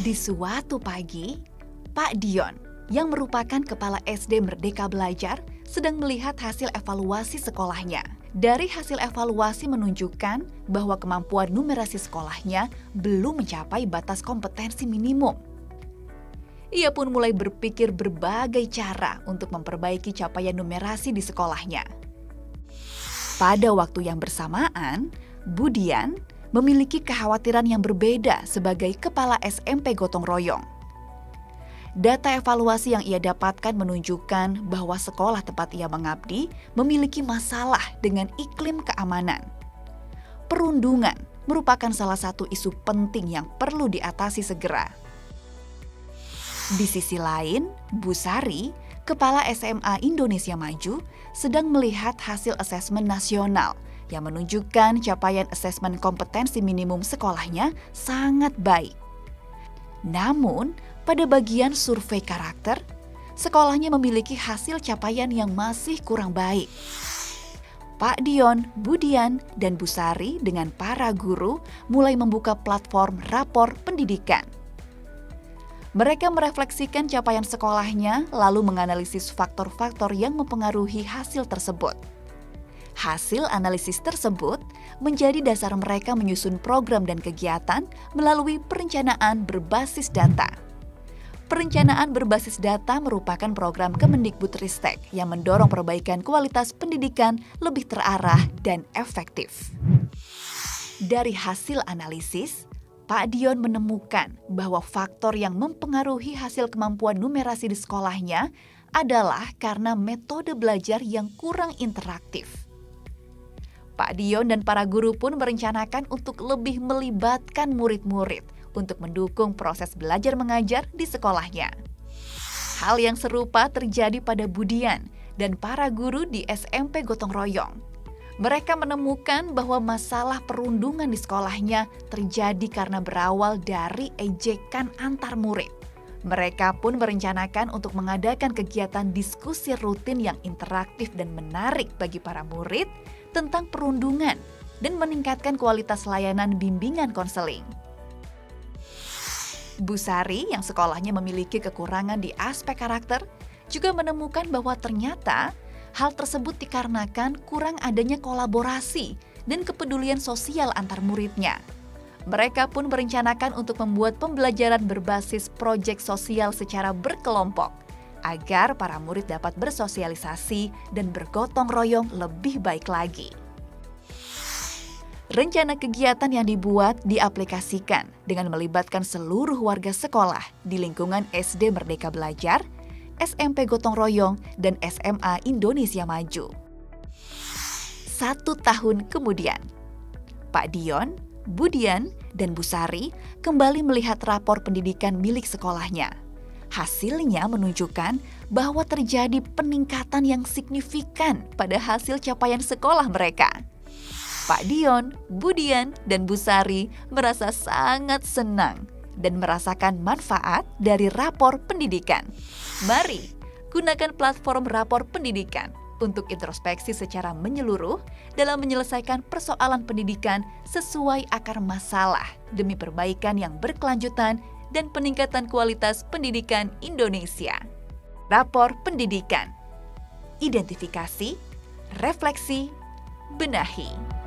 Di suatu pagi, Pak Dion, yang merupakan kepala SD Merdeka Belajar, sedang melihat hasil evaluasi sekolahnya. Dari hasil evaluasi menunjukkan bahwa kemampuan numerasi sekolahnya belum mencapai batas kompetensi minimum. Ia pun mulai berpikir berbagai cara untuk memperbaiki capaian numerasi di sekolahnya. Pada waktu yang bersamaan, Budian memiliki kekhawatiran yang berbeda sebagai kepala SMP Gotong Royong. Data evaluasi yang ia dapatkan menunjukkan bahwa sekolah tempat ia mengabdi memiliki masalah dengan iklim keamanan. Perundungan merupakan salah satu isu penting yang perlu diatasi segera. Di sisi lain, Bu Sari, kepala SMA Indonesia Maju, sedang melihat hasil asesmen nasional yang menunjukkan capaian asesmen kompetensi minimum sekolahnya sangat baik. Namun, pada bagian survei karakter, sekolahnya memiliki hasil capaian yang masih kurang baik. Pak Dion, Budian, dan Bu Sari dengan para guru mulai membuka platform rapor pendidikan. Mereka merefleksikan capaian sekolahnya lalu menganalisis faktor-faktor yang mempengaruhi hasil tersebut. Hasil analisis tersebut menjadi dasar mereka menyusun program dan kegiatan melalui perencanaan berbasis data. Perencanaan berbasis data merupakan program Kemendikbudristek yang mendorong perbaikan kualitas pendidikan lebih terarah dan efektif. Dari hasil analisis, Pak Dion menemukan bahwa faktor yang mempengaruhi hasil kemampuan numerasi di sekolahnya adalah karena metode belajar yang kurang interaktif. Pak Dion dan para guru pun merencanakan untuk lebih melibatkan murid-murid untuk mendukung proses belajar mengajar di sekolahnya. Hal yang serupa terjadi pada Budian dan para guru di SMP Gotong Royong. Mereka menemukan bahwa masalah perundungan di sekolahnya terjadi karena berawal dari ejekan antar murid. Mereka pun merencanakan untuk mengadakan kegiatan diskusi rutin yang interaktif dan menarik bagi para murid tentang perundungan dan meningkatkan kualitas layanan bimbingan konseling. Bu Sari yang sekolahnya memiliki kekurangan di aspek karakter juga menemukan bahwa ternyata hal tersebut dikarenakan kurang adanya kolaborasi dan kepedulian sosial antar muridnya. Mereka pun merencanakan untuk membuat pembelajaran berbasis proyek sosial secara berkelompok agar para murid dapat bersosialisasi dan bergotong royong lebih baik lagi. Rencana kegiatan yang dibuat diaplikasikan dengan melibatkan seluruh warga sekolah di lingkungan SD Merdeka Belajar, SMP Gotong Royong, dan SMA Indonesia Maju. 1 tahun kemudian, Pak Dion, Budian, dan Bu Sari kembali melihat rapor pendidikan milik sekolahnya. Hasilnya menunjukkan bahwa terjadi peningkatan yang signifikan pada hasil capaian sekolah mereka. Pak Dion, Budian, dan Bu Sari merasa sangat senang dan merasakan manfaat dari rapor pendidikan. Mari gunakan platform rapor pendidikan untuk introspeksi secara menyeluruh dalam menyelesaikan persoalan pendidikan sesuai akar masalah demi perbaikan yang berkelanjutan dan peningkatan kualitas pendidikan Indonesia. Rapor pendidikan. Identifikasi, refleksi, benahi.